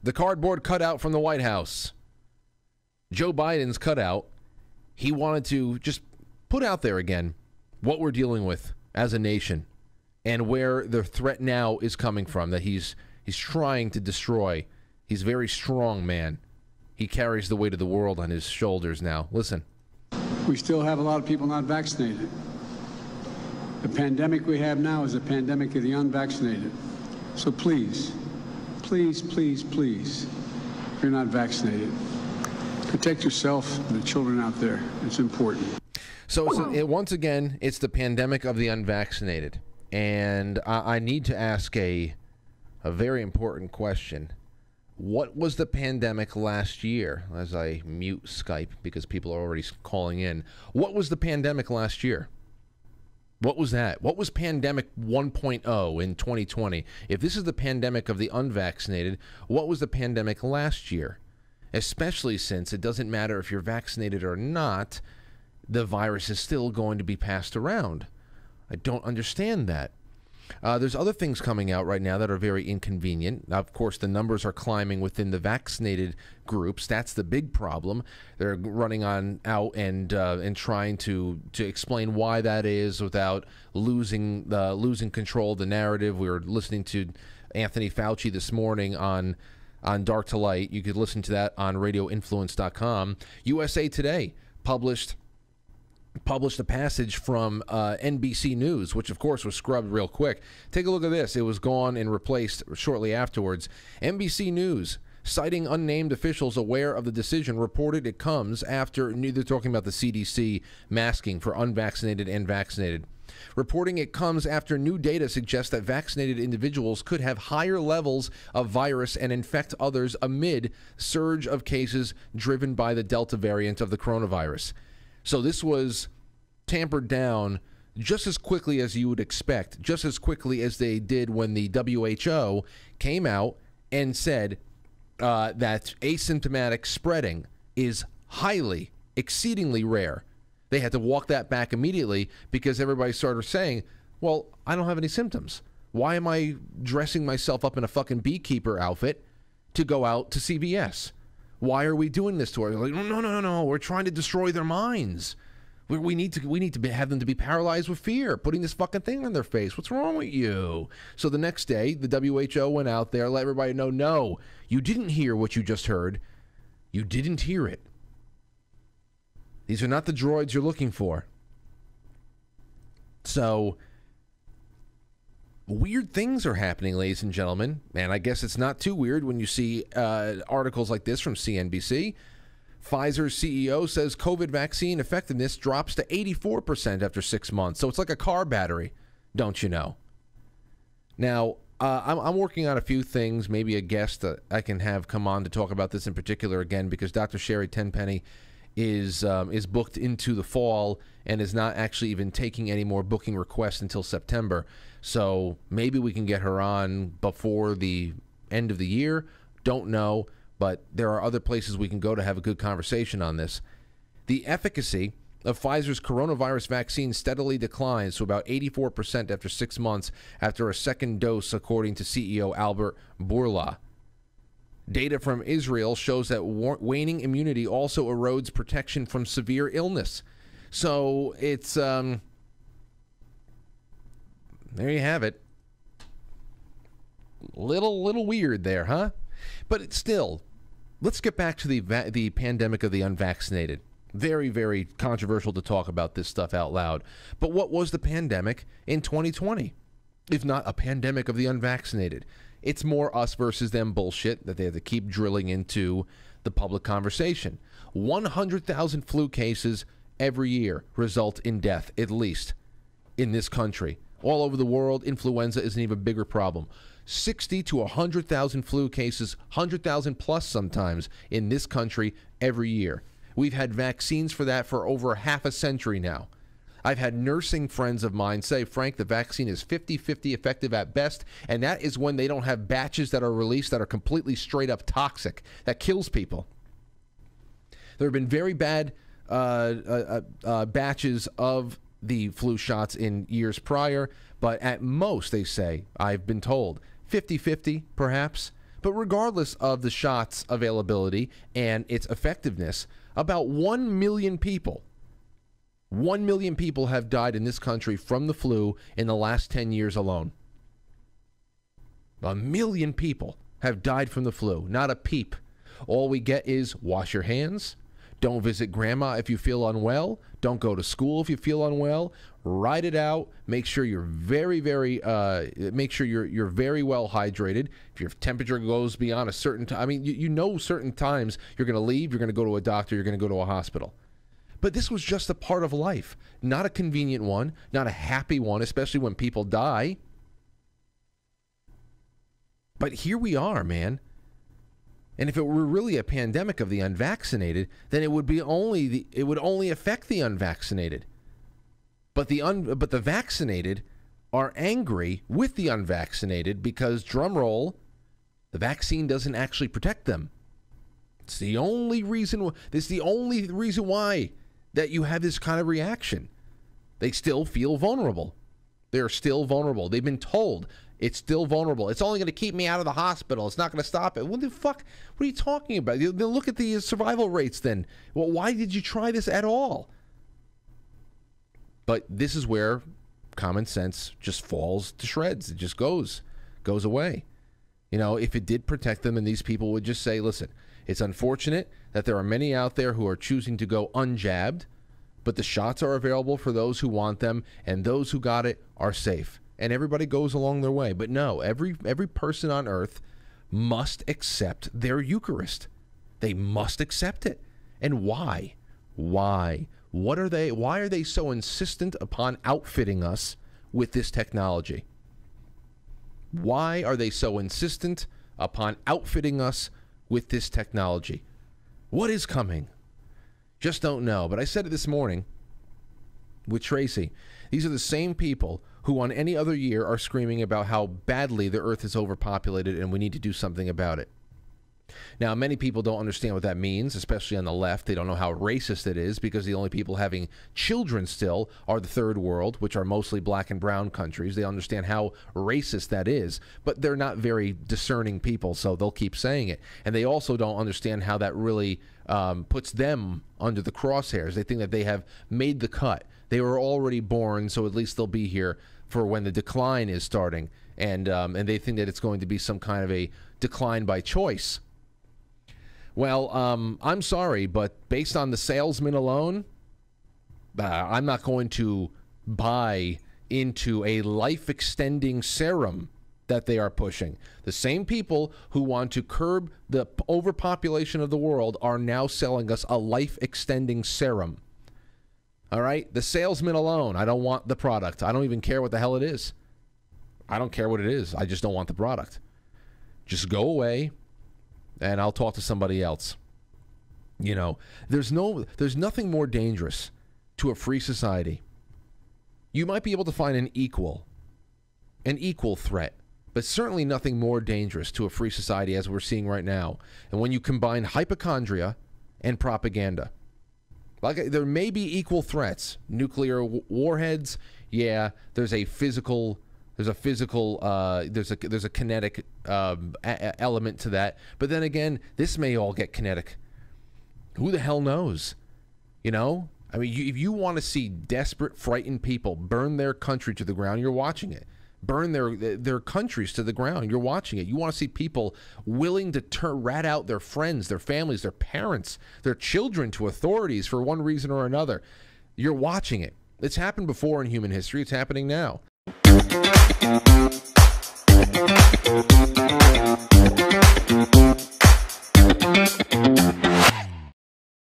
The cardboard cutout from the White House. Joe Biden's cutout. He wanted to just put out there again what we're dealing with as a nation and where the threat now is coming from, that he's trying to destroy. He's a very strong man. He carries the weight of the world on his shoulders now. Listen. We still have a lot of people not vaccinated. The pandemic we have now is a pandemic of the unvaccinated. So please, please, please, please, if you're not vaccinated, protect yourself and the children out there. It's important. So once again, it's the pandemic of the unvaccinated. And I need to ask a very important question. What was the pandemic last year? As I mute Skype because people are already calling in. What was the pandemic last year? What was that? What was pandemic 1.0 in 2020? If this is the pandemic of the unvaccinated, what was the pandemic last year? Especially since it doesn't matter if you're vaccinated or not, the virus is still going to be passed around. I don't understand that. There's other things coming out right now that are very inconvenient. Of course, the numbers are climbing within the vaccinated groups. That's the big problem. They're running out and trying to explain why that is without losing control of the narrative. We were listening to Anthony Fauci this morning on Dark to Light. You could listen to that on radioinfluence.com. USA Today published a passage from NBC News, which of course was scrubbed real quick. Take a look at this. It was gone and replaced shortly afterwards. NBC News, citing unnamed officials aware of the decision, reported it comes after, they're talking about the CDC masking for unvaccinated and vaccinated. Reporting it comes after new data suggests that vaccinated individuals could have higher levels of virus and infect others amid surge of cases driven by the Delta variant of the coronavirus. So this was tampered down just as quickly as you would expect, just as quickly as they did when the WHO came out and said that asymptomatic spreading is highly, exceedingly rare. They had to walk that back immediately because everybody started saying, well, I don't have any symptoms. Why am I dressing myself up in a fucking beekeeper outfit to go out to CVS? Why are we doing this to her? Like, no. We're trying to destroy their minds. We need to have them to be paralyzed with fear, putting this fucking thing on their face. What's wrong with you? So the next day, the WHO went out there, let everybody know, no, you didn't hear what you just heard. You didn't hear it. These are not the droids you're looking for. So weird things are happening, ladies and gentlemen. And I guess it's not too weird when you see articles like this from CNBC. Pfizer's CEO says COVID vaccine effectiveness drops to 84% after 6 months. So it's like a car battery, don't you know? Now, I'm working on a few things, maybe a guest that I can have come on to talk about this in particular again, because Dr. Sherry Tenpenny is booked into the fall and is not actually even taking any more booking requests until September. So maybe we can get her on before the end of the year. Don't know, but there are other places we can go to have a good conversation on this. The efficacy of Pfizer's coronavirus vaccine steadily declines to about 84% after 6 months after a second dose, according to CEO Albert Bourla. Data from Israel shows that waning immunity also erodes protection from severe illness. So it's, there you have it. Little weird there, huh? But it's still, let's get back to the pandemic of the unvaccinated. Very, very controversial to talk about this stuff out loud. But what was the pandemic in 2020? If not a pandemic of the unvaccinated? It's more us versus them bullshit that they have to keep drilling into the public conversation. 100,000 flu cases every year result in death, at least in this country. All over the world, influenza is an even bigger problem. 60 to 100,000 flu cases, 100,000 plus sometimes, in this country every year. We've had vaccines for that for over half a century now. I've had nursing friends of mine say, Frank, the vaccine is 50-50 effective at best, and that is when they don't have batches that are released that are completely straight up toxic, that kills people. There have been very bad batches of the flu shots in years prior, but at most, they say, I've been told, 50-50 perhaps, But regardless of the shots availability and its effectiveness, about 1 million people, 1 million people have died in this country from the flu in the last 10 years alone. 1 million people have died from the flu. Not a peep. All we get is wash your hands. Don't visit grandma if you feel unwell. Don't go to school if you feel unwell. Ride it out. Make sure you're very well hydrated. If your temperature goes beyond a certain time, I mean, you know certain times you're going to leave, you're going to go to a doctor, you're going to go to a hospital. But this was just a part of life, not a convenient one, not a happy one, especially when people die. But here we are, man. And if it were really a pandemic of the unvaccinated, then it would only affect the unvaccinated. But the vaccinated are angry with the unvaccinated because, drum roll, the vaccine doesn't actually protect them. It's the only reason why that you have this kind of reaction. They still feel vulnerable. They're still vulnerable. They've been told it's still vulnerable. It's only going to keep me out of the hospital. It's not going to stop it. What the fuck? What are you talking about? Look at the survival rates then. Well, why did you try this at all? But this is where common sense just falls to shreds. It just goes away. You know, if it did protect them and these people would just say, listen, it's unfortunate that there are many out there who are choosing to go unjabbed, but the shots are available for those who want them, and those who got it are safe. And everybody goes along their way. But no, every person on earth must accept their Eucharist. They must accept it. And why? Why? Why are they so insistent upon outfitting us with this technology? Why are they so insistent upon outfitting us with this technology? What is coming? Just don't know. But I said it this morning with Tracy. These are the same people who on any other year are screaming about how badly the earth is overpopulated and we need to do something about it. Now, many people don't understand what that means, especially on the left. They don't know how racist it is because the only people having children still are the third world, which are mostly black and brown countries. They understand how racist that is, but they're not very discerning people, so they'll keep saying it. And they also don't understand how that really puts them under the crosshairs. They think that they have made the cut. They were already born, so at least they'll be here for when the decline is starting. And they think that it's going to be some kind of a decline by choice. Well, I'm sorry, but based on the salesman alone, I'm not going to buy into a life-extending serum that they are pushing. The same people who want to curb the overpopulation of the world are now selling us a life-extending serum. All right? The salesman alone, I don't want the product. I don't even care what the hell it is. I don't care what it is. I just don't want the product. Just go away, and I'll talk to somebody else. You know, there's nothing more dangerous to a free society. You might be able to find an equal threat, but certainly nothing more dangerous to a free society as we're seeing right now. And when you combine hypochondria and propaganda, like there may be equal threats. Nuclear warheads, yeah. There's a kinetic element to that. But then again, this may all get kinetic. Who the hell knows? You know? I mean, if you want to see desperate, frightened people burn their country to the ground, you're watching it. Burn their countries to the ground, you're watching it. You want to see people willing to rat out their friends, their families, their parents, their children to authorities for one reason or another. You're watching it. It's happened before in human history. It's happening now.